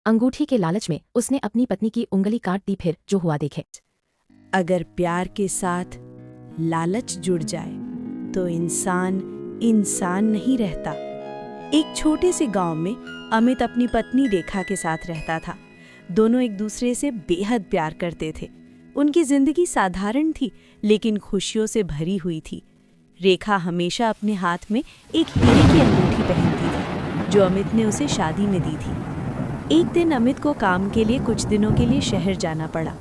अंगूठी के लालच में उसने अपनी पत्नी की उंगली काट दी। फिर जो हुआ देखे। अगर प्यार के साथ लालच जुड़ जाए तो इंसान इंसान नहीं रहता। एक छोटे से गांव में अमित अपनी पत्नी रेखा के साथ रहता था। दोनों एक दूसरे से बेहद प्यार करते थे। उनकी जिंदगी साधारण थी लेकिन खुशियों से भरी हुई थी। रेखा हमेशा अपने हाथ में एक हीरे की अंगूठी पहनती थी जो अमित ने उसे शादी में दी थी। एक दिन अमित को काम के लिए कुछ दिनों के लिए शहर जाना पड़ा।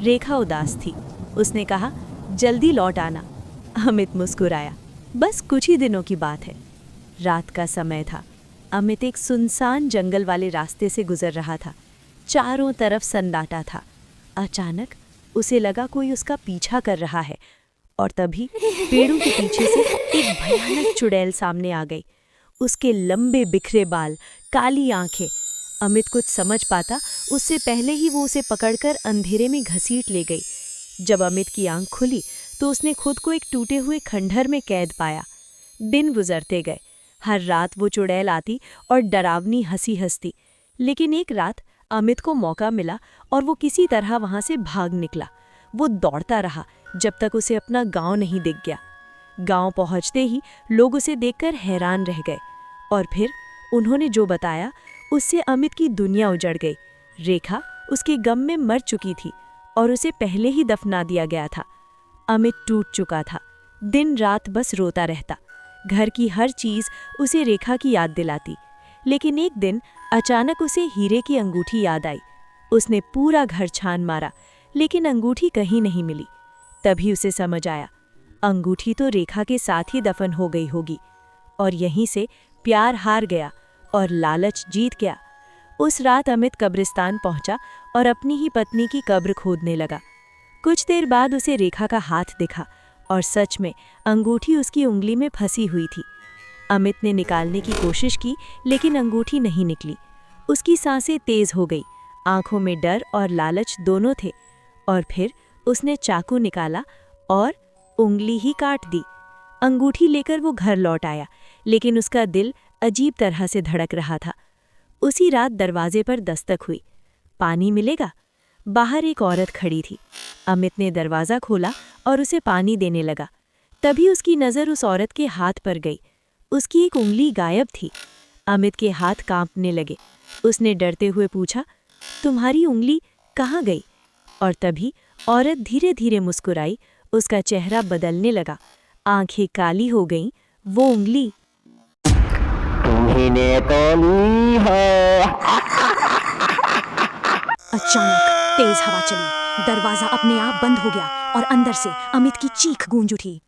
रेखा उदास थी। उसने कहा, जल्दी लौट आना। अमित मुस्कुराया, बस कुछ ही दिनों की बात है। रात का समय था। अमित एक सुनसान जंगल वाले रास्ते से गुजर रहा था। चारों तरफ सन्नाटा था। अचानक उसे लगा कोई उसका पीछा कर रहा है और तभी पेड़ों के पीछे से एक भयानक चुड़ैल सामने आ गई। उसके लंबे बिखरे बाल, काली आंखें। अमित कुछ समझ पाता उससे पहले ही वो उसे पकड़कर अंधेरे में घसीट ले गई। जब अमित की आंख खुली तो उसने खुद को एक टूटे हुए खंडहर में कैद पाया। दिन गुजरते गए। हर रात वो चुड़ैल आती और डरावनी हंसी हंसती। लेकिन एक रात अमित को मौका मिला और वो किसी तरह वहां से भाग निकला। वो दौड़ता रहा जब तक उसे अपना गांव नहीं दिख गया। गांव पहुंचते ही लोग उसे देखकर हैरान रह गए और फिर उन्होंने जो बताया उससे अमित की दुनिया उजड़ गई। रेखा उसके गम में मर चुकी थी और उसे पहले ही दफना दिया गया था। अमित टूट चुका था। दिन रात बस रोता रहता। घर की हर चीज उसे रेखा की याद दिलाती। लेकिन एक दिन अचानक उसे हीरे की अंगूठी याद आई। उसने पूरा घर छान मारा लेकिन अंगूठी कहीं नहीं मिली। तभी उसे समझ आया, अंगूठी तो रेखा के साथ ही दफन हो गई होगी। और यहीं से प्यार हार गया और लालच जीत गया। उस रात अमित कब्रिस्तान पहुंचा और अपनी ही पत्नी की कब्र खोदने लगा। कुछ देर बाद उसे रेखा का हाथ दिखा और सच में अंगूठी उसकी उंगली में फंसी हुई थी। अमित ने निकालने की कोशिश की लेकिन अंगूठी नहीं निकली। उसकी सांसें तेज हो गई। आंखों में डर और लालच दोनों थे। और फिर उसने चाकू निकाला और उंगली ही काट दी। अंगूठी लेकर वो घर लौट आया लेकिन उसका दिल अजीब तरह से धड़क रहा था। उसी रात दरवाजे पर दस्तक हुई। पानी मिलेगा? बाहर एक औरत खड़ी थी। अमित ने दरवाज़ा खोला और उसे पानी देने लगा। तभी उसकी नज़र उस औरत के हाथ पर गई। उसकी एक उंगली गायब थी। अमित के हाथ कांपने लगे। उसने डरते हुए पूछा, तुम्हारी उंगली कहाँ गई? और तभी औरत धीरे धीरे मुस्कुराई। उसका चेहरा बदलने लगा। आंखें काली हो गईं। वो उंगली तुम्ही ने तो ली है। अचानक तेज हवा चली। दरवाजा अपने आप बंद हो गया और अंदर से अमित की चीख गूंज उठी।